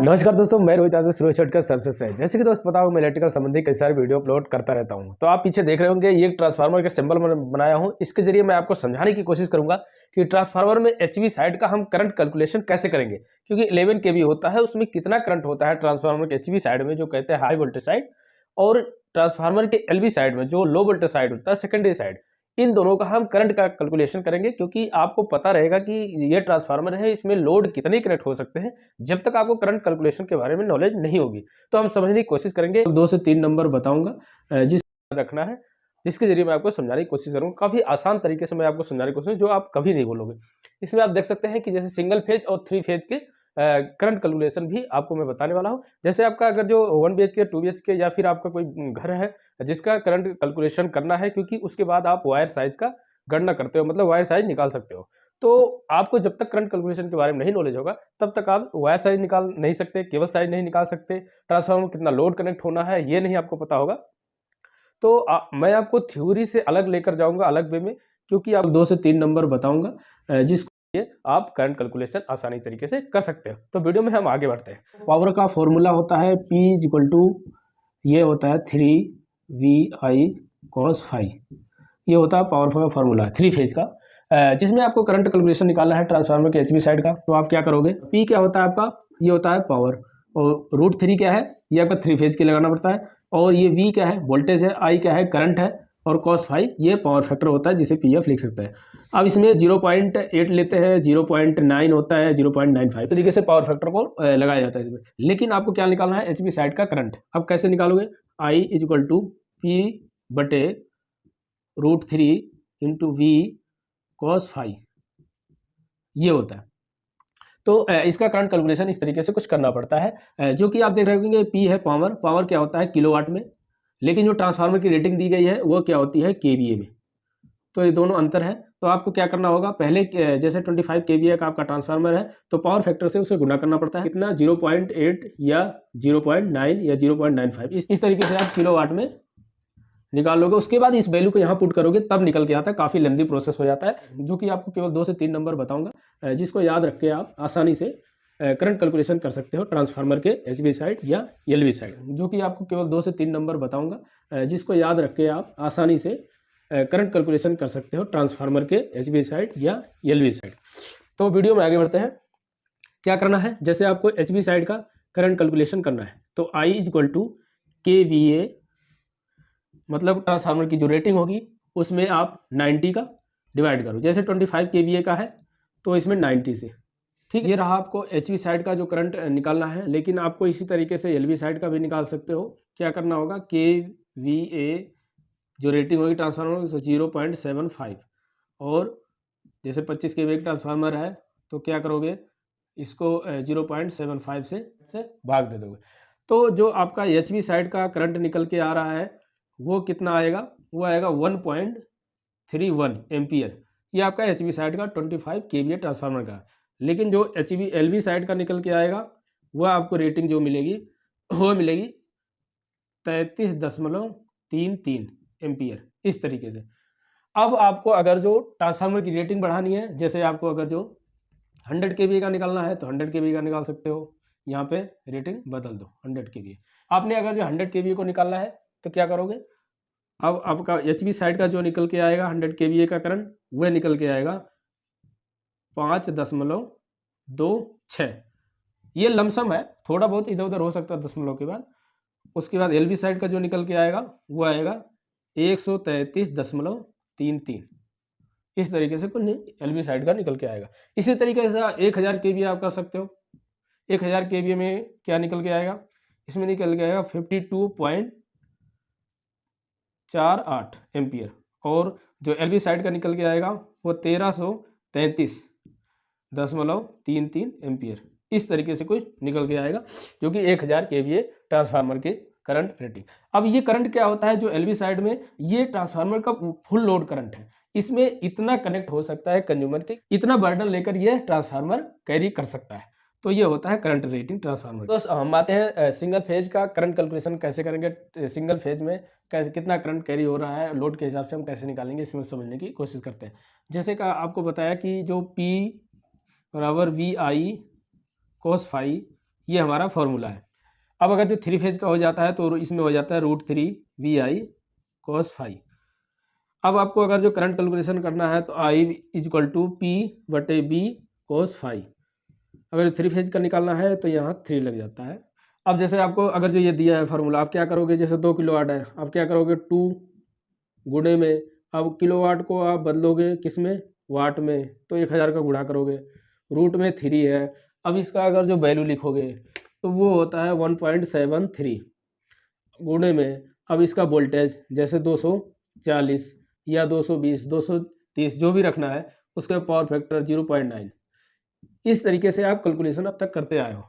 नमस्कार दोस्तों, मैं रोहित यादव सुरेश का सर्विसेज से। जैसे कि दोस्त पता हो, मैं इलेक्ट्रिकल संबंधी कई सारे वीडियो अपलोड करता रहता हूं। तो आप पीछे देख रहे होंगे, ये एक ट्रांसफार्मर के सिंबल मैं बनाया हूं। इसके जरिए मैं आपको समझाने की कोशिश करूंगा कि ट्रांसफार्मर में एचवी साइड का हम करंट कैलकुलेशन कैसे करेंगे, क्योंकि 11 केवी होता है, उसमें कितना करंट होता है ट्रांसफार्मर के एचवी साइड में, जो कहते हैं हाई वोल्टेज साइड, और ट्रांसफार्मर के एलवी साइड में, जो लो वोल्टेज साइड होता है, सेकेंडरी साइड। इन दोनों का हम करंट का कैलकुलेशन करेंगे, क्योंकि आपको पता रहेगा कि ये ट्रांसफार्मर है, इसमें लोड कितने कनेक्ट हो सकते हैं। जब तक आपको करंट कैलकुलेशन के बारे में नॉलेज नहीं होगी, तो हम समझने की कोशिश करेंगे। 2 से 3 नंबर बताऊंगा जिसको रखना है, जिसके जरिए मैं आपको समझाने की कोशिश करूंगा। काफी आसान तरीके से मैं आपको समझाने की कोशिश, जो आप कभी नहीं बोलोगे। इसमें आप देख सकते हैं कि जैसे सिंगल फेज और 3 फेज के करंट कैलकुलेशन भी आपको मैं बताने वाला हूं। जैसे आपका अगर जो 1 BHK 2 BHK या फिर आपका कोई घर है जिसका करंट कैलकुलेशन करना है, क्योंकि उसके बाद आप वायर साइज का गणना करते हो, मतलब वायर साइज निकाल सकते हो। तो आपको जब तक करंट कैलकुलेशन के बारे में नहीं नॉलेज होगा, तब तक आप वायर साइज निकाल नहीं सकते, केबल साइज नहीं निकाल सकते, ट्रांसफार्मर में कितना लोड कनेक्ट होना है ये नहीं आपको पता होगा। तो मैं आपको थ्योरी से अलग लेकर जाऊंगा, अलग वे में, क्योंकि आप 2 से 3 नंबर बताऊंगा जिसको आप करंट कैलकुलेशन आसानी तरीके से कर सकते हो। तो वीडियो में हम आगे बढ़ते हैं। पावर का फॉर्मूला होता है P = ये होता है 3VI cos फाई। ये होता है पावर का फॉर्मूला 3 फेज का, जिसमें आपको करंट कैलकुलेशन निकालना है ट्रांसफार्मर के एचवी साइड का। तो आप क्या करोगे, P क्या होता है आपका, ये होता है पावर, और √3 क्या है, ये आपका 3 फेज की लगाना पड़ता है, और ये V क्या है, वोल्टेज है, I क्या है, करंट है, और cos फाई ये पावर फैक्टर होता है, जिसे PF लिख सकते हैं। अब इसमें 0.8 लेते हैं, 0.9 होता है, 0.95 तरीके से पावर फैक्टर को लगाया जाता है इसमें। लेकिन आपको क्या निकालना है, एचवी साइड का करंट। अब कैसे निकालोगे, I = P/√3 × V cos phi, ये होता है। तो इसका करंट कैलकुलेशन इस तरीके से कुछ करना पड़ता है, जो कि आप देख रहे होंगे। P है पावर, पावर क्या होता है किलोवाट में, लेकिन जो ट्रांसफार्मर की रेटिंग दी गई है वो क्या होती है KVA में। तो ये दोनों अंतर है। तो आपको क्या करना होगा, पहले जैसे 25 KVA का आपका ट्रांसफार्मर है, तो पावर फैक्टर से उसे गुना करना पड़ता है कितना, 0.8 या 0.9 या 0.95, इस तरीके से आप किलोवाट में निकाल लोगे। उसके बाद इस वैल्यू को यहाँ पुट करोगे, तब निकल के आता है। काफ़ी लेंदी प्रोसेस हो जाता है, जो कि आपको केवल 2 से 3 नंबर बताऊंगा, जिसको याद रख के आप आसानी से करंट कैलकुलेशन कर सकते हो ट्रांसफार्मर के एचवी साइड या एलवी साइड, जो कि आपको केवल 2 से 3 नंबर बताऊंगा, जिसको याद रख के आप आसानी से करंट कैलकुलेशन कर सकते हो ट्रांसफार्मर के एचवी साइड या एलवी साइड। तो वीडियो में आगे बढ़ते हैं। क्या करना है, जैसे आपको एचवी साइड का करंट कैलकुलेशन करना है, तो I = KVA, मतलब ट्रांसफार्मर की जो रेटिंग होगी उसमें आप 90 का डिवाइड करो। जैसे 25 KVA का है तो इसमें 90 से, ठीक। ये रहा आपको एचवी साइड का जो करंट निकालना है, लेकिन आपको इसी तरीके से एलवी साइड का भी निकाल सकते हो। क्या करना होगा, KVA जो रेटिंग होगी ट्रांसफार्मर 0.75, और जैसे 25 KVA ट्रांसफार्मर है तो क्या करोगे, इसको 0.75 से भाग दे दोगे। तो जो आपका एचवी साइड का करंट निकल के आ रहा है वो कितना आएगा, वो आएगा 1.31 एम्पियर। ये आपका एचवी साइड का 25 KVA ट्रांसफार्मर का। लेकिन जो एलवी साइड का निकल के आएगा, वह आपको रेटिंग जो मिलेगी वो मिलेगी 33.33 एम्पियर, इस तरीके से। अब आपको अगर जो ट्रांसफार्मर की रेटिंग बढ़ानी है, जैसे आपको अगर जो 100 KVA का निकालना है तो 100 KVA का निकाल सकते हो। यहाँ पे रेटिंग बदल दो 100 KVA। आपने अगर जो 100 KVA को निकालना है तो क्या करोगे, अब आपका एचवी साइड का जो निकल के आएगा 100 KVA का करंट, वह निकल के आएगा 5.26। ये लमसम है, थोड़ा बहुत इधर उधर हो सकता है दशमलव के बाद। उसके बाद एलवी साइड का जो निकल के आएगा वो आएगा 133.33। इस तरीके से कुछ एलवी साइड का निकल के आएगा। इसी तरीके से 1000 KVA आप कर सकते हो। 1000 KVA में क्या निकल के आएगा, इसमें निकल के आएगा 52.48 एम्पियर, और जो एलवी साइड का निकल के आएगा वो 1333.33 एम्पियर। इस तरीके से कुछ निकल के आएगा, जो कि 1000 KVA ट्रांसफार्मर के करंट रेटिंग। अब ये करंट क्या होता है, जो एलवी साइड में, ये ट्रांसफार्मर का फुल लोड करंट है। इसमें इतना कनेक्ट हो सकता है कंज्यूमर के, इतना बर्डन लेकर ये ट्रांसफार्मर कैरी कर सकता है। तो ये होता है करंट रेटिंग ट्रांसफार्मर। तो हम आते हैं सिंगल फेज का करंट कैलकुलेशन कैसे करेंगे। सिंगल फेज में कैसे कितना करंट कैरी हो रहा है लोड के हिसाब से हम कैसे निकालेंगे, इसमें समझने की कोशिश करते हैं। जैसे कि आपको बताया कि जो P = VI cos फाई, ये हमारा फॉर्मूला है। अब अगर जो 3 फेज का हो जाता है तो इसमें हो जाता है √3 VI cos φ। अब आपको अगर जो करंट कैलकुलेशन करना है तो I = P/B cos φ। अगर 3 फेज का निकालना है तो यहाँ 3 लग जाता है। अब जैसे आपको अगर जो ये दिया है फार्मूला, आप क्या करोगे, जैसे 2 किलोवाट है, आप क्या करोगे 2 गुणे में, अब किलोवाट को आप बदलोगे किस में, वाट में, तो 1000 का गुणा करोगे, रूट में 3 है। अब इसका अगर जो वैल्यू लिखोगे तो वो होता है 1.73 गुणे में, अब इसका वोल्टेज जैसे 240 या 220 230 जो भी रखना है, उसका पावर फैक्टर 0.9। इस तरीके से आप कैलकुलेशन अब तक करते आए हो,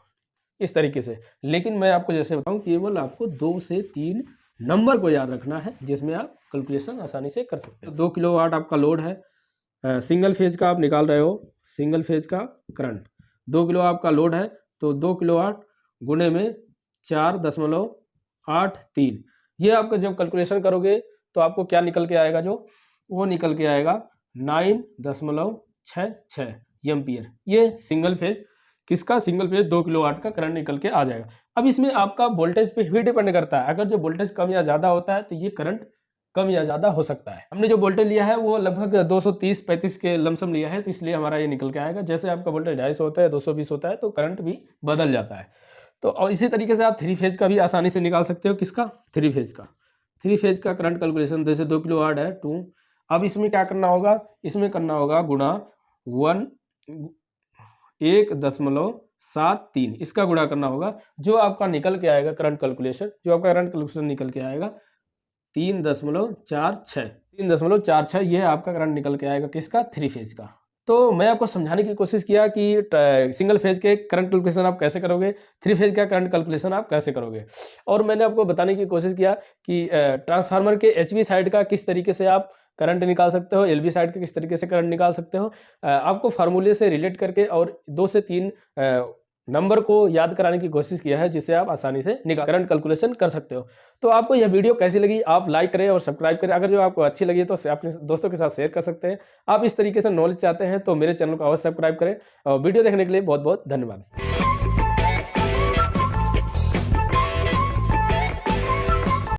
इस तरीके से। लेकिन मैं आपको जैसे बताऊं, केवल आपको 2 से 3 नंबर को याद रखना है जिसमें आप कैलकुलेशन आसानी से कर सकते हो। 2 किलोवाट आपका लोड है, सिंगल फेज का आप निकाल रहे हो, सिंगल फेज का करंट 2 किलो आपका लोड है, तो 2 किलोवाट गुणे में 4.83, ये आपका जब कैलकुलेशन करोगे तो आपको क्या निकल के आएगा, जो वो निकल के आएगा 9.66 एम्पियर। ये सिंगल फेज किसका, सिंगल फेज 2 किलोवाट का करंट निकल के आ जाएगा। अब इसमें आपका वोल्टेज पे भी डिपेंड करता है, अगर जो वोल्टेज कम या ज़्यादा होता है तो ये करंट कम या ज़्यादा हो सकता है। हमने जो वोल्टेज लिया है वो लगभग 230-35 के लमसम लिया है, तो इसलिए हमारा ये निकल के आएगा। जैसे आपका वोल्टेज 250 होता है, 220 होता है, तो करंट भी बदल जाता है। तो और इसी तरीके से आप 3 फेज का भी आसानी से निकाल सकते हो। किसका, 3 फेज का। 3 फेज का करंट कैलकुलेशन जैसे 2 किलोवाट है 2, अब इसमें क्या करना होगा, इसमें करना होगा गुणा 1.73, इसका गुणा करना होगा, जो आपका निकल के आएगा करंट कैलकुलेशन, जो आपका करंट कैलकुलेशन निकल के आएगा 3.46, ये आपका करंट निकल के आएगा किसका, 3 फेज का। तो मैं आपको समझाने की कोशिश किया कि सिंगल फेज के करंट कैलकुलेशन आप कैसे करोगे, 3 फेज का करंट कैलकुलेशन आप कैसे करोगे, और मैंने आपको बताने की कोशिश किया कि ट्रांसफार्मर के HV साइड का किस तरीके से आप करंट निकाल सकते हो, LV साइड का किस तरीके से करंट निकाल सकते हो। आपको फार्मूले से रिलेट करके और 2 से 3 नंबर को याद कराने की कोशिश किया है, जिससे आप आसानी से करंट कैलकुलेशन कर सकते हो। तो आपको यह वीडियो कैसी लगी, आप लाइक करें और सब्सक्राइब करें। अगर जो आपको अच्छी लगी तो अपने दोस्तों के साथ शेयर कर सकते हैं। आप इस तरीके से नॉलेज चाहते हैं तो मेरे चैनल को अवश्य सब्सक्राइब करें, और वीडियो देखने के लिए बहुत बहुत धन्यवाद।